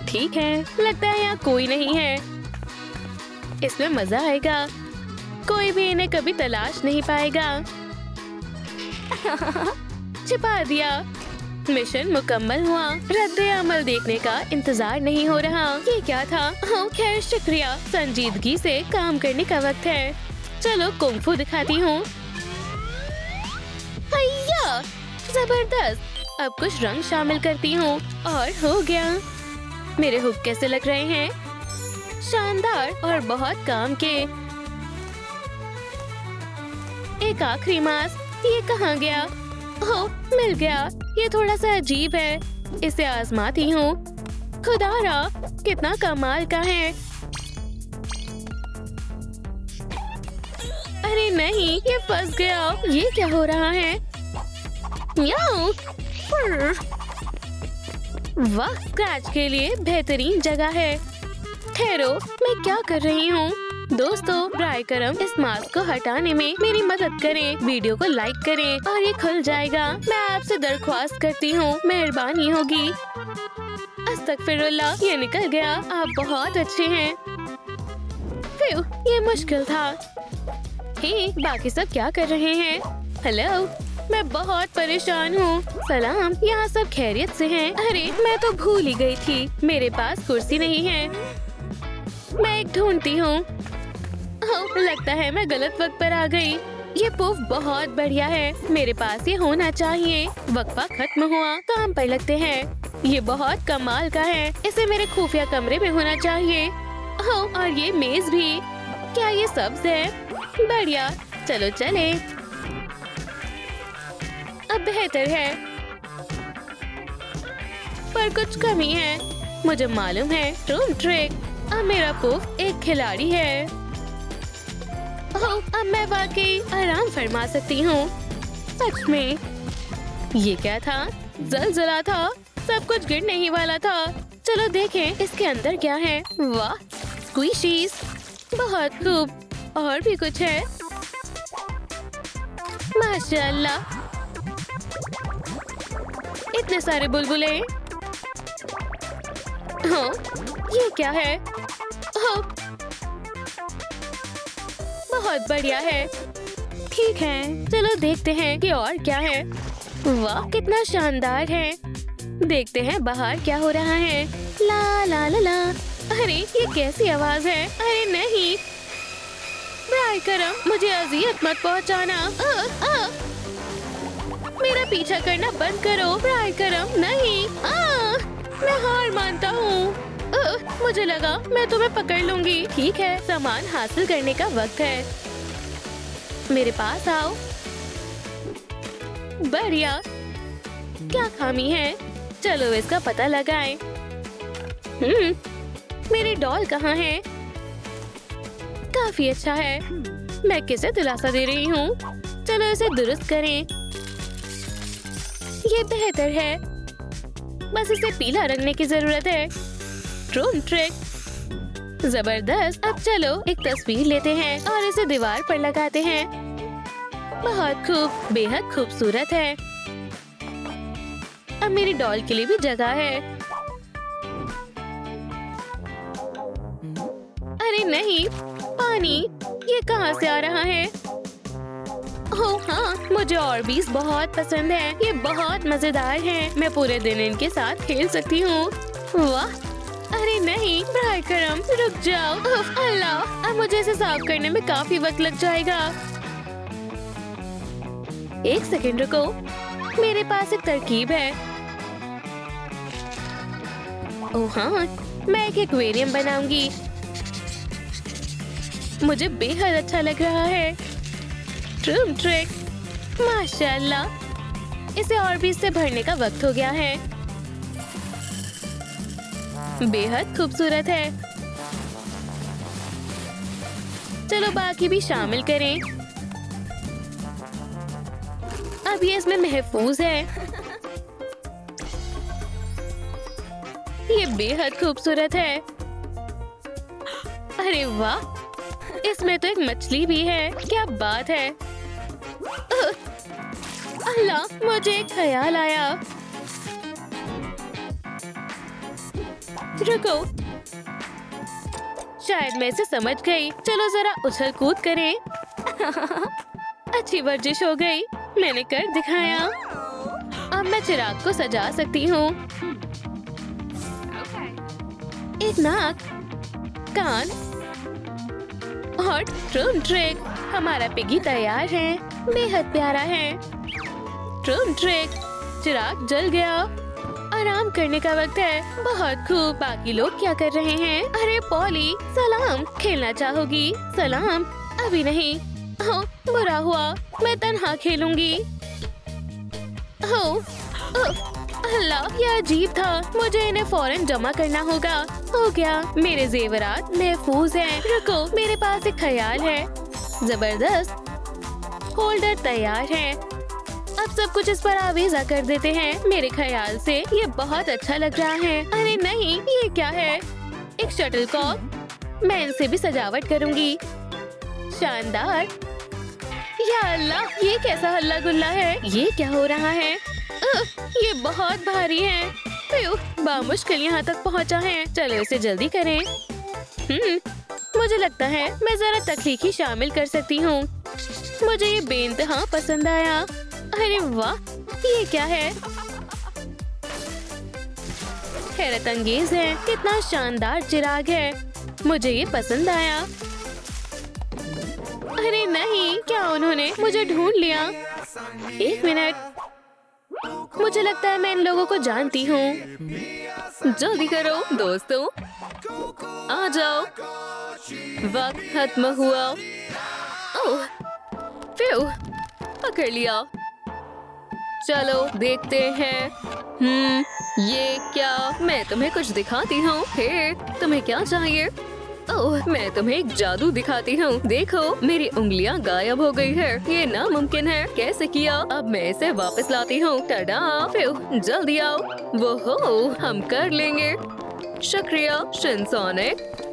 [SPEAKER 1] ठीक है, लगता है यहाँ कोई नहीं है। इसमें मजा आएगा। कोई भी इन्हें कभी तलाश नहीं पाएगा। छिपा दिया। मिशन मुकम्मल हुआ। रद्द अमल देखने का इंतजार नहीं हो रहा। ये क्या था? हाँ, खैर शुक्रिया। संजीदगी से काम करने का वक्त है। चलो कुंग-फू दिखाती हूँ। हैया, जबरदस्त। अब कुछ रंग शामिल करती हूँ और हो गया। मेरे हुक कैसे लग रहे हैं? शानदार और बहुत काम के। एक आखिरी मास्क। ये कहाँ गया? ओह, मिल गया। ये थोड़ा सा अजीब है। इसे आजमाती हूँ। खुदारा, कितना कमाल का है। अरे नहीं, ये फंस गया। ये क्या हो रहा है? म्याऊ। वाह, स्क्रैच के लिए बेहतरीन जगह है। ठहरो, मैं क्या कर रही हूँ? दोस्तों, ब्राय करम इस मास्क को हटाने में मेरी मदद करें। वीडियो को लाइक करें और ये खुल जाएगा। मैं आपसे दरख्वास्त करती हूँ, मेहरबानी होगी। अस्तगफिरुल्लाह, ये निकल गया। आप बहुत अच्छे हैं। फिर ये मुश्किल था। हे, बाकी सब क्या कर रहे हैं? हेलो, मैं बहुत परेशान हूँ। सलाम, यहाँ सब खैरियत से हैं? अरे, मैं तो भूल ही गई थी, मेरे पास कुर्सी नहीं है। मैं एक ढूंढती हूँ। लगता है मैं गलत वक्त पर आ गई। ये पुफ बहुत बढ़िया है, मेरे पास ये होना चाहिए। वक्फा खत्म हुआ, काम पर लगते हैं। ये बहुत कमाल का है, इसे मेरे खुफिया कमरे में होना चाहिए। और ये मेज भी। क्या ये सब्ज है? बढ़िया, चलो चले। अब बेहतर है, पर कुछ कमी है। मुझे मालूम है, रूम ट्रिक। अब मेरा पुफ एक खिलाड़ी है। अब मैं वाकई आराम फरमा सकती हूँ। सच में। ये क्या था? ज़लज़ला था, सब कुछ गिरने ही वाला था। चलो देखें इसके अंदर क्या है। वाह, स्क्वीशीज, बहुत खूब। और भी कुछ है? माशाअल्लाह, इतने सारे बुलबुले। हाँ, ये क्या है? बहुत बढ़िया है। ठीक है, चलो देखते हैं कि और क्या है। वाह, कितना शानदार है। देखते हैं बाहर क्या हो रहा है। ला ला ला ला। अरे, ये कैसी आवाज है? अरे नहीं, ब्राय करम, मुझे अजियत मत पहुंचाना। मेरा पीछा करना बंद करो। ब्राय करम, नहीं। मैं हार मानता हूँ। मुझे लगा मैं तुम्हें पकड़ लूंगी। ठीक है, सामान हासिल करने का वक्त है। मेरे पास आओ। बढ़िया। क्या खामी है? चलो इसका पता लगाएं। मेरी डॉल कहाँ है? काफी अच्छा है। मैं किसे दिलासा दे रही हूँ? चलो इसे दुरुस्त करें। ये बेहतर है, बस इसे पीला रंगने की जरूरत है। रूम ट्रिक, जबरदस्त। अब चलो एक तस्वीर लेते हैं और इसे दीवार पर लगाते हैं। बहुत खूब, बेहद खूबसूरत है। अब मेरी डॉल के लिए भी जगह है। अरे नहीं, पानी, ये कहाँ से आ रहा है? ओह हाँ, मुझे ऑर्बीज बहुत पसंद है। ये बहुत मजेदार हैं। मैं पूरे दिन इनके साथ खेल सकती हूँ। वाह, अरे नहीं, ब्राय करम, रुक जाओ। अल्लाह, अब मुझे इसे साफ करने में काफी वक्त लग जाएगा। एक सेकंड रुको, मेरे पास एक तरकीब है। ओह हाँ, मैं एक एक्वेरियम बनाऊंगी। मुझे बेहद अच्छा लग रहा है। रूम ट्रिक, माशाअल्लाह। इसे और भी इससे भरने का वक्त हो गया है। बेहद खूबसूरत है। चलो बाकी भी शामिल करें। अब ये इसमें महफूज है। ये बेहद खूबसूरत है। अरे वाह, इसमें तो एक मछली भी है। क्या बात है। अल्लाह, मुझे एक ख्याल आया। रुको, शायद मैं इसे समझ गई। चलो जरा उछल कूद करें। अच्छी वर्जिश हो गई, मैंने कर दिखाया। अब मैं चिराग को सजा सकती हूँ। एक नाक, कान और रूम ट्रिक। हमारा पिगी तैयार है। बेहद प्यारा है। रूम ट्रिक, चिराग जल गया। आराम करने का वक्त है। बहुत खूब। बाकी लोग क्या कर रहे हैं? अरे पॉली, सलाम। खेलना चाहोगी? सलाम। अभी नहीं। ओह, बुरा हुआ, मैं तन्हा खेलूंगी। ओह, अल्लाह, यह अजीब था। मुझे इन्हें फौरन जमा करना होगा। हो गया, मेरे जेवरात महफूज हैं। रुको, मेरे पास एक ख्याल है। जबरदस्त, होल्डर तैयार है। अब सब कुछ इस पर आवेजा कर देते हैं। मेरे ख्याल से ये बहुत अच्छा लग रहा है। अरे नहीं, ये क्या है? एक शटलकॉक। मैं इनसे भी सजावट करूंगी। शानदार। या अल्लाह, ये कैसा हल्ला गुल्ला है? ये क्या हो रहा है? ये बहुत भारी है। बामुश्किल यहाँ तक पहुँचा है। चलो इसे जल्दी करें। मुझे लगता है मैं जरा तकलीकी शामिल कर सकती हूँ। मुझे ये बेइंतहा पसंद आया। अरे वाह, ये क्या है? हैरत अंगेज है। कितना शानदार चिराग है। मुझे ये पसंद आया। अरे नहीं, क्या उन्होंने मुझे ढूंढ लिया? एक मिनट, मुझे लगता है मैं इन लोगों को जानती हूँ। जल्दी करो दोस्तों, आ जाओ। वक्त खत्म हुआ। ओह, फिर पकड़ लिया। चलो देखते हैं। ये क्या? मैं तुम्हें कुछ दिखाती हूँ। हे, तुम्हें क्या चाहिए? ओह, मैं तुम्हें एक जादू दिखाती हूँ। देखो, मेरी उंगलियाँ गायब हो गई है। ये नामुमकिन है। कैसे किया? अब मैं इसे वापस लाती हूँ। टडा! फिर जल्दी आओ। वो हो, हम कर लेंगे। शुक्रिया शिनसोनिक।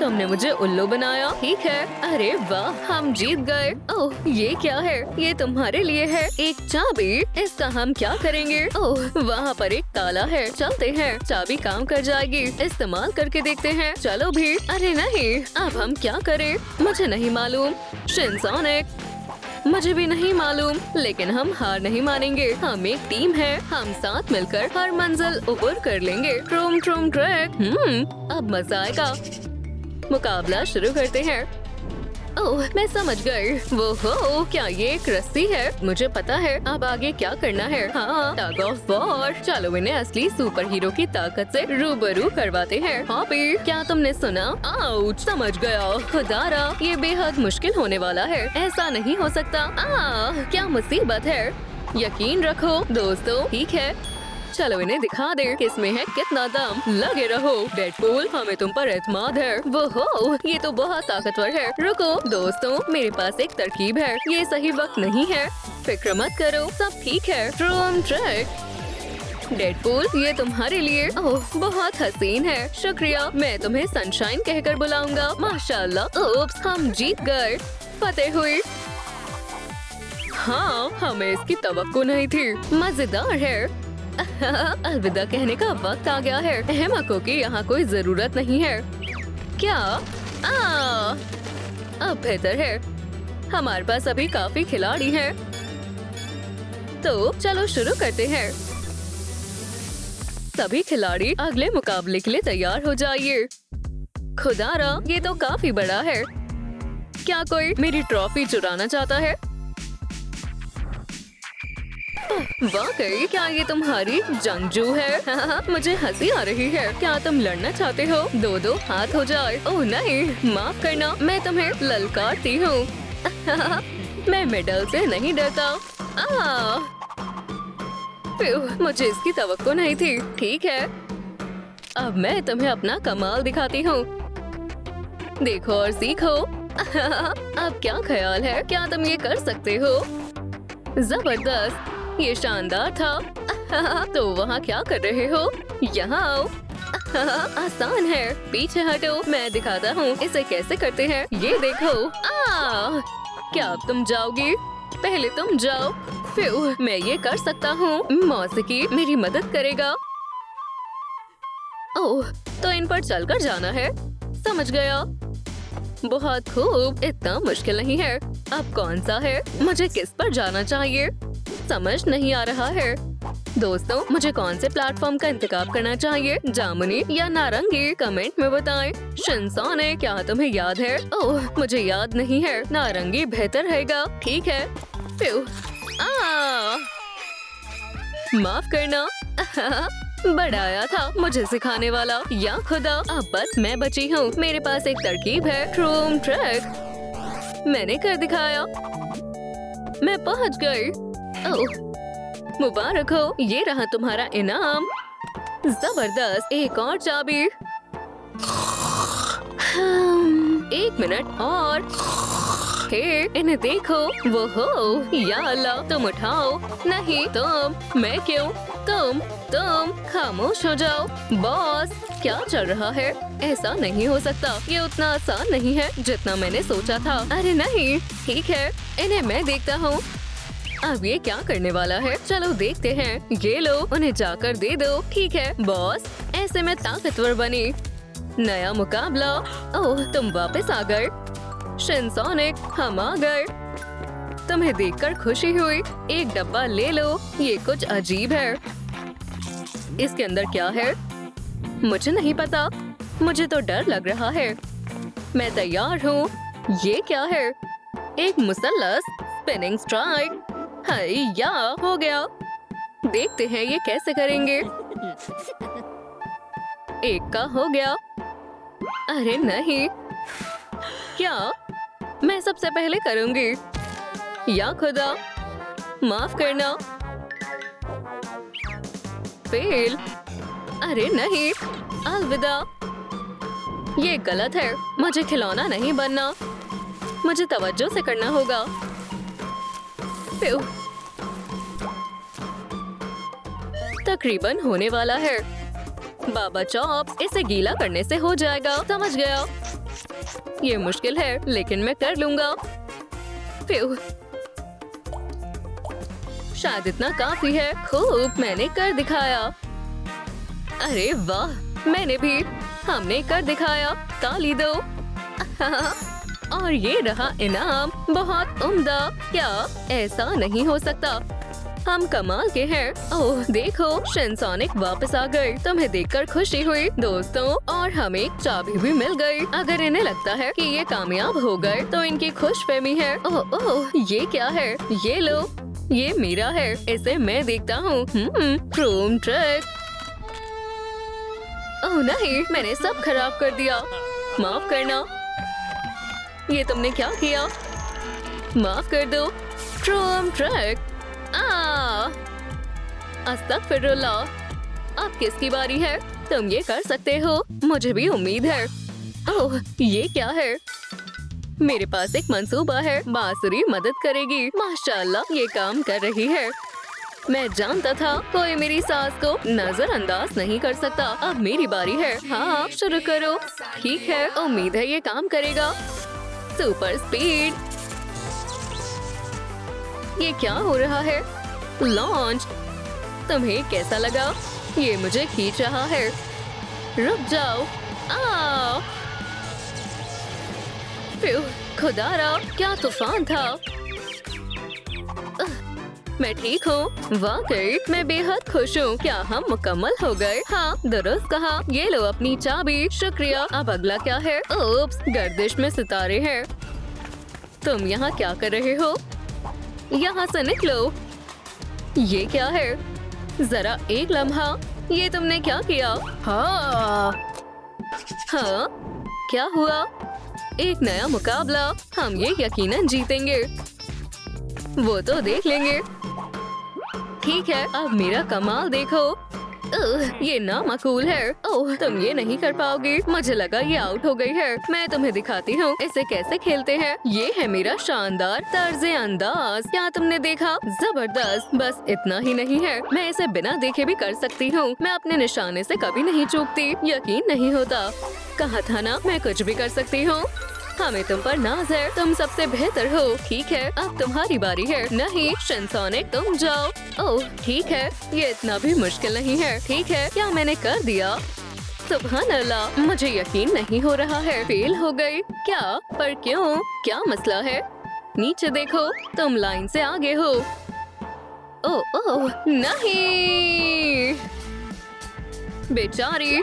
[SPEAKER 1] तुमने मुझे उल्लू बनाया। ठीक है। अरे वाह, हम जीत गए। ओह, ये क्या है? ये तुम्हारे लिए है। एक चाबी। इसका हम क्या करेंगे? ओह, वहाँ पर एक ताला है। चलते हैं, चाबी काम कर जाएगी। इस्तेमाल करके देखते हैं। चलो भी। अरे नहीं, अब हम क्या करें? मुझे नहीं मालूम। शिनसोनिक, मुझे भी नहीं मालूम, लेकिन हम हार नहीं मानेंगे। हम एक टीम है। हम साथ मिलकर हर मंजिल ऊपर कर लेंगे। ट्रूम ट्रूम ट्रैक। अब मजा आएगा। मुकाबला शुरू करते हैं। ओह, मैं समझ गई। वो हो, क्या ये एक रस्सी है? मुझे पता है अब आगे क्या करना है। हाँ, टग ऑफ वॉर। चलो इन्हें असली सुपर हीरो की ताकत से रूबरू करवाते हैं। हॉपी, क्या तुमने सुना? आउच, समझ गया। खुदारा, ये बेहद मुश्किल होने वाला है। ऐसा नहीं हो सकता। क्या मुसीबत है। यकीन रखो दोस्तों। ठीक है, चलो इन्हें दिखा दे किसमें है कितना दम। लगे रहो डेडपूल, हमें तुम पर एतमाद है। वो हो, ये तो बहुत ताकतवर है। रुको दोस्तों, मेरे पास एक तरकीब है। ये सही वक्त नहीं है। फिक्र मत करो, सब ठीक है। ट्रूम ट्रैक। डेडपूल, ये तुम्हारे लिए। ओह, बहुत हसीन है। शुक्रिया। मैं तुम्हें सनशाइन कहकर बुलाऊंगा। माशाल्लाह। ओप्स, हम जीत गए। फतेह हुई। हाँ, हमें इसकी तवक्को नहीं थी। मजेदार है। अलविदा कहने का वक्त आ गया है। अहमकों की यहाँ कोई जरूरत नहीं है। क्या? अब बेहतर है। हमारे पास अभी काफी खिलाड़ी हैं। तो चलो शुरू करते हैं। सभी खिलाड़ी अगले मुकाबले के लिए तैयार हो जाइए। खुदारा, ये तो काफी बड़ा है। क्या कोई मेरी ट्रॉफी चुराना चाहता है? वाकई, क्या ये तुम्हारी जंगजू है? मुझे हंसी आ रही है। क्या तुम लड़ना चाहते हो? दो दो हाथ हो जाए। ओह नहीं, माफ करना, मैं तुम्हें ललकारती हूँ। मैं मेडल से नहीं डरता। मुझे इसकी तवक्को नहीं थी। ठीक है, अब मैं तुम्हें अपना कमाल दिखाती हूँ। देखो और सीखो। अब क्या ख्याल है? क्या तुम ये कर सकते हो? जबरदस्त, ये शानदार था। तो वहाँ क्या कर रहे हो? यहाँ आओ। आसान है। पीछे हटो, मैं दिखाता हूँ इसे कैसे करते हैं। ये देखो। क्या अब तुम जाओगी? पहले तुम जाओ, फिर मैं ये कर सकता हूँ। मौसीकी मेरी मदद करेगा। ओह, तो इन पर चलकर जाना है। समझ गया। बहुत खूब, इतना मुश्किल नहीं है। अब कौन सा है? मुझे किस पर जाना चाहिए? समझ नहीं आ रहा है। दोस्तों, मुझे कौन से प्लेटफॉर्म का इंतखाब करना चाहिए? जामुनी या नारंगी? कमेंट में बताएं। शिनसोनिक, क्या तुम्हें याद है? ओह, मुझे याद नहीं है। नारंगी बेहतर रहेगा। ठीक है। माफ करना। बड़ा आया था मुझे सिखाने वाला। या खुदा, अब बस मैं बची हूँ। मेरे पास एक तरकीब है। ट्रूम ट्रैक। मैंने कर दिखाया। मैं पहुँच गई। ओह, मुबारक हो, ये रहा तुम्हारा इनाम। जबरदस्त। एक और चाबी। एक मिनट और। हे, इन्हें देखो, वो हो, या अल्लाह, तुम उठाओ। नहीं तुम, मैं क्यों? तुम खामोश हो जाओ। बॉस, क्या चल रहा है? ऐसा नहीं हो सकता, ये उतना आसान नहीं है जितना मैंने सोचा था। अरे नहीं, ठीक है, इन्हें मैं देखता हूँ। अब ये क्या करने वाला है? चलो देखते हैं। ये लो, उन्हें जाकर दे दो। ठीक है बॉस, ऐसे मैं ताकतवर बनी। नया मुकाबला। ओह, तुम वापस आ गए। शिनसोनिक, हम आ गए। तुम्हें देखकर खुशी हुई। एक डब्बा ले लो, ये कुछ अजीब है। इसके अंदर क्या है? मुझे नहीं पता, मुझे तो डर लग रहा है। मैं तैयार हूँ। ये क्या है? एक मुसल्लस, स्पिनिंग स्ट्राइक। या हो गया। देखते हैं ये कैसे करेंगे। एक का हो गया। अरे नहीं, क्या? मैं सबसे पहले करूंगी। या खुदा, माफ करना। फेल। अरे नहीं, अलविदा। ये गलत है, मुझे खिलौना नहीं बनना। मुझे तवज्जो से करना होगा। तकरीबन होने वाला है। बाबा चॉप, इसे गीला करने से हो जाएगा। समझ गया। ये मुश्किल है, लेकिन मैं कर लूंगा। शायद इतना काफी है। खूब, मैंने कर दिखाया। अरे वाह, मैंने भी। हमने कर दिखाया। ताली दो। और ये रहा इनाम। बहुत उम्दा। क्या ऐसा नहीं हो सकता? हम कमाल के हैं। ओह देखो, शिनसोनिक वापस आ गए। तुम्हें देखकर खुशी हुई दोस्तों, और हमें चाबी भी मिल गई। अगर इन्हें लगता है कि ये कामयाब हो गए तो इनकी खुशफहमी है। ओह, ये क्या है? ये लो, ये मेरा है। इसे मैं देखता हूँ। Chrome track. ओह नहीं, मैंने सब खराब कर दिया। माफ करना। ये तुमने क्या किया? माफ कर दो। Chrome track. अस्तगफिरुल्लाह। अब किसकी बारी है? तुम ये कर सकते हो, मुझे भी उम्मीद है। ओह, ये क्या है? मेरे पास एक मंसूबा है। बांसुरी मदद करेगी। माशाल्लाह, ये काम कर रही है। मैं जानता था कोई मेरी सास को नजरअंदाज नहीं कर सकता। अब मेरी बारी है। हाँ, शुरू करो। ठीक है, उम्मीद है ये काम करेगा। Super speed. ये क्या हो रहा है? लॉन्च। तुम्हें कैसा लगा? ये मुझे खींच रहा है। रुक जाओ। खुदारा, क्या तूफान था। मैं ठीक हूँ। वाकई मैं बेहद खुश हूँ। क्या हम मुकम्मल हो गए? हाँ, दुरुस्त कहा। ये लो अपनी चाबी। शुक्रिया। अब अगला क्या है? ओप्स, गर्दिश में सितारे हैं। तुम यहाँ क्या कर रहे हो? यहाँ से निकलो। ये क्या है? जरा एक लम्हा, ये तुमने क्या किया? हाँ, क्या हुआ? एक नया मुकाबला। हम ये यकीनन जीतेंगे। वो तो देख लेंगे। ठीक है, अब मेरा कमाल देखो। ये नामाकूल है। ओह, तुम ये नहीं कर पाओगी। मुझे लगा ये आउट हो गई है। मैं तुम्हें दिखाती हूँ इसे कैसे खेलते हैं। ये है मेरा शानदार तर्ज़े अंदाज। क्या तुमने देखा? जबरदस्त। बस इतना ही नहीं है, मैं इसे बिना देखे भी कर सकती हूँ। मैं अपने निशाने से कभी नहीं चूकती। यकीन नहीं होता। कहा था ना, मैं कुछ भी कर सकती हूँ। हमें तुम पर नाज है। तुम सबसे बेहतर हो। ठीक है, अब तुम्हारी बारी है। नहीं, शिनसोनिक, तुम जाओ। ओह ठीक है, ये इतना भी मुश्किल नहीं है। ठीक है, क्या मैंने कर दिया? सुभान अल्लाह, मुझे यकीन नहीं हो रहा है। फेल हो गई। क्या? पर क्यों? क्या मसला है? नीचे देखो, तुम लाइन से आगे हो। ओह नहीं, बेचारी।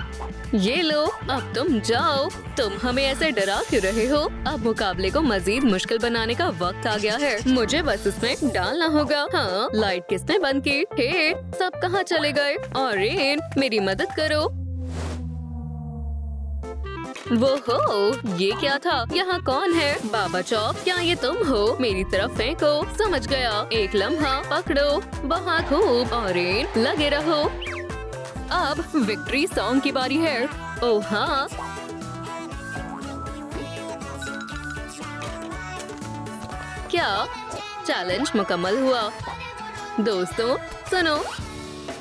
[SPEAKER 1] ये लो, अब तुम जाओ। तुम हमें ऐसे डरा क्यों रहे हो? अब मुकाबले को मजीद मुश्किल बनाने का वक्त आ गया है। मुझे बस इसमें डालना होगा। हाँ, लाइट किसने बंद की? हे, सब कहाँ चले गए? और रेन, मेरी मदद करो। वो हो, ये क्या था? यहाँ कौन है? बाबा चौक, क्या ये तुम हो? मेरी तरफ फेंको। समझ गया। एक लम्हा, पकड़ो। बहुत खूब। और रेन, लगे रहो। अब विक्ट्री सॉन्ग की बारी है। ओह हाँ, क्या चैलेंज मुकम्मल हुआ? दोस्तों सुनो,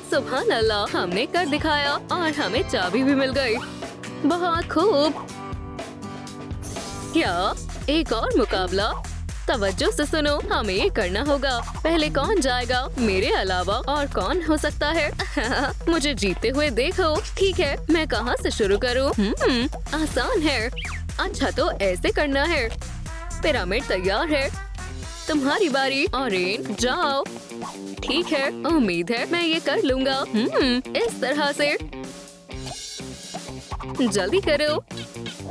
[SPEAKER 1] सुभान अल्लाह, हमने कर दिखाया और हमें चाबी भी मिल गई। बहुत खूब। क्या एक और मुकाबला? तवज्जो से सुनो, हमें ये करना होगा। पहले कौन जाएगा मेरे अलावा और कौन हो सकता है? मुझे जीतते हुए देखो। ठीक है, मैं कहाँ से शुरू करूँ? आसान है। अच्छा तो ऐसे करना है। पिरामिड तैयार है, तुम्हारी बारी। ऑरेंज जाओ। ठीक है, उम्मीद है मैं ये कर लूँगा। इस तरह से। जल्दी करो।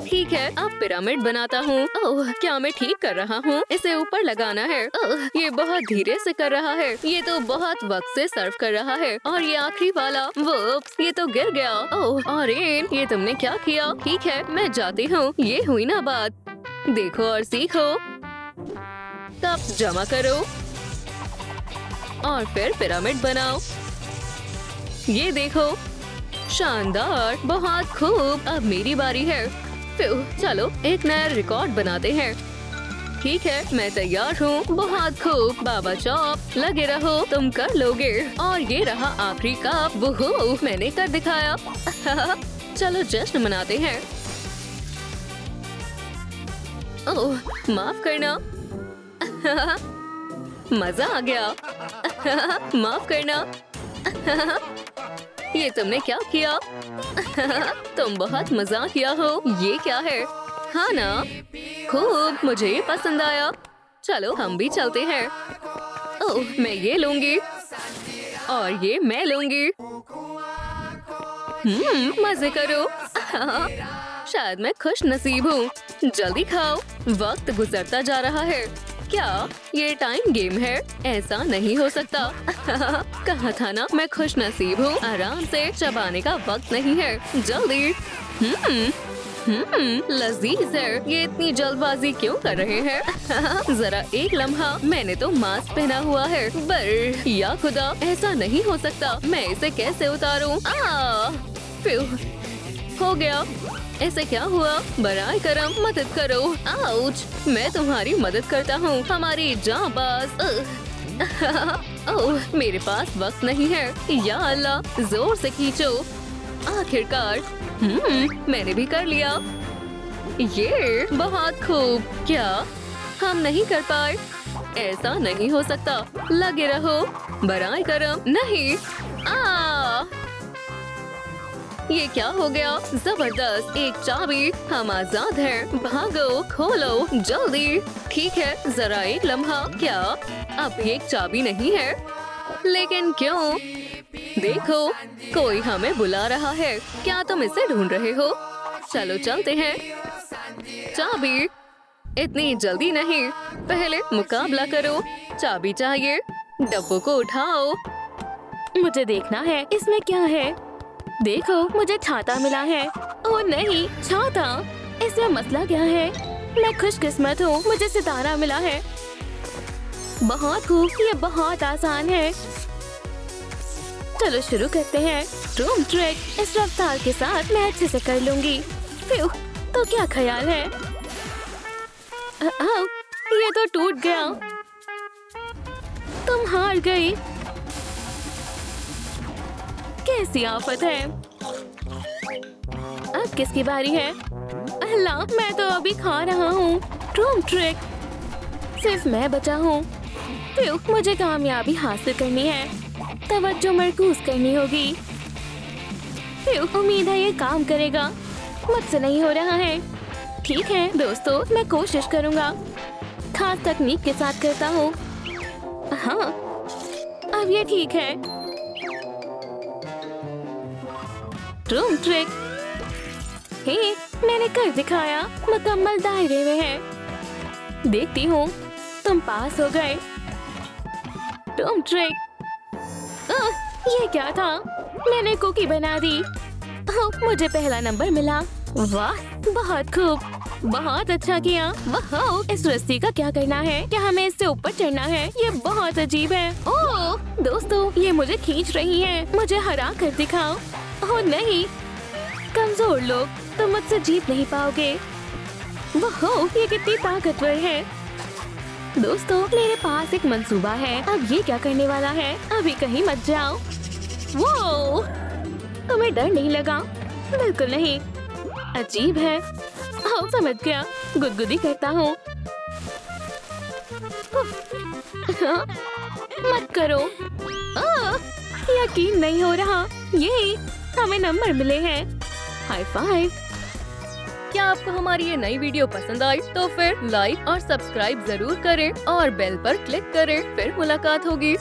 [SPEAKER 1] ठीक है, अब पिरामिड बनाता हूँ। ओह, क्या मैं ठीक कर रहा हूँ? इसे ऊपर लगाना है। ओह, ये बहुत धीरे से कर रहा है। ये तो बहुत वक्त से सर्व कर रहा है। और ये आखिरी वाला, वो ये तो गिर गया। ओह ऑरेन, ये तुमने क्या किया? ठीक है, मैं जाती हूँ। ये हुई ना बात। देखो और सीखो। कप जमा करो और फिर पिरामिड बनाओ। ये देखो, शानदार, बहुत खूब। अब मेरी बारी है। चलो एक नया रिकॉर्ड बनाते हैं। ठीक है, मैं तैयार हूँ। बहुत खूब बाबा चौप, लगे रहो, तुम कर लोगे। और ये रहा आखिरी कप। वोहो, मैंने कर दिखाया। चलो जश्न मनाते हैं। ओह, माफ करना। मजा आ गया। माफ करना। ये तुमने क्या किया? तुम बहुत मजाकिया हो। ये क्या है? हाँ ना, खूब, मुझे ये पसंद आया। चलो हम भी चलते हैं। ओह, मैं ये लूंगी और ये मैं लूंगी। मजे करो। शायद मैं खुश नसीब हूँ। जल्दी खाओ, वक्त गुजरता जा रहा है। क्या ये टाइम गेम है? ऐसा नहीं हो सकता। कहा था ना मैं खुश नसीब हूँ। आराम से, चबाने का वक्त नहीं है। जल्दी। लजीज है। ये इतनी जल्दबाजी क्यों कर रहे हैं? जरा एक लम्हा। मैंने तो मास्क पहना हुआ है। बर या खुदा, ऐसा नहीं हो सकता। मैं इसे कैसे उतारूं? हो गया। ऐसे क्या हुआ? बराए करम, मदद करो। आउच, मैं तुम्हारी मदद करता हूँ, हमारी जांबाज। ओह, मेरे पास वक्त नहीं है। या अल्लाह, जोर से खींचो। आखिरकार। मैंने भी कर लिया। ये बहुत खूब। क्या हम नहीं कर पाए? ऐसा नहीं हो सकता। लगे रहो, बराए करम। नहीं। ये क्या हो गया? जबरदस्त, एक चाबी। हम आजाद हैं। भागो, खोलो, जल्दी। ठीक है, जरा एक लम्हा। क्या अब एक चाबी नहीं है? लेकिन क्यों? देखो, कोई हमें बुला रहा है। क्या तुम इसे ढूंढ रहे हो? चलो चलते हैं। चाबी? इतनी जल्दी नहीं, पहले मुकाबला करो। चाबी चाहिए। डब्बों को उठाओ। मुझे देखना है इसमें क्या है। देखो, मुझे छाता मिला है। ओह नहीं, छाता? इसमें मसला क्या है? मैं खुशकिस्मत हूँ, मुझे सितारा मिला है। बहुत खूब, ये बहुत आसान है। चलो शुरू करते हैं। Room trick. इस रफ्तार के साथ मैं अच्छे से कर लूंगी। तो क्या ख्याल है? ये तो टूट गया। तुम हार गई। कैसी आफत है। अब किसकी बारी है? अल्लाह, मैं तो अभी खा रहा हूँ। Room trick. सिर्फ मैं बचा हूँ। मुझे कामयाबी हासिल करनी है। तवज्जो मरकूज करनी होगी। उम्मीद है ये काम करेगा। मुझसे नहीं हो रहा है। ठीक है दोस्तों, मैं कोशिश करूँगा। खास तकनीक के साथ करता हूँ। हाँ, अब ये ठीक है। Room trick. हे, मैंने कर दिखाया। मुकम्मल दायरे में है। देखती हूँ, तुम पास हो गए। Room trick. ये क्या था? मैंने कुकी बना दी। मुझे पहला नंबर मिला। वाह, बहुत खूब, बहुत अच्छा किया। वाह, इस रस्सी का क्या करना है? क्या हमें इससे ऊपर चढ़ना है? ये बहुत अजीब है। ओह दोस्तों, ये मुझे खींच रही है। मुझे हरा कर दिखाओ। ओह नहीं, कमजोर लोग, तुम मुझसे जीत नहीं पाओगे। वाह, ये कितनी ताकतवर है। दोस्तों मेरे पास एक मंसूबा है। अब ये क्या करने वाला है? अभी कहीं मत जाओ। वो तुम्हें डर नहीं लगा? बिल्कुल नहीं। अजीब है। समझ गया, गुदगुदी करता हूँ। मत करो। यकीन नहीं हो रहा। ये हमें नंबर मिले हैं। High five. क्या आपको हमारी ये नई वीडियो पसंद आई तो फिर लाइक और सब्सक्राइब जरूर करें और बेल पर क्लिक करें। फिर मुलाकात होगी।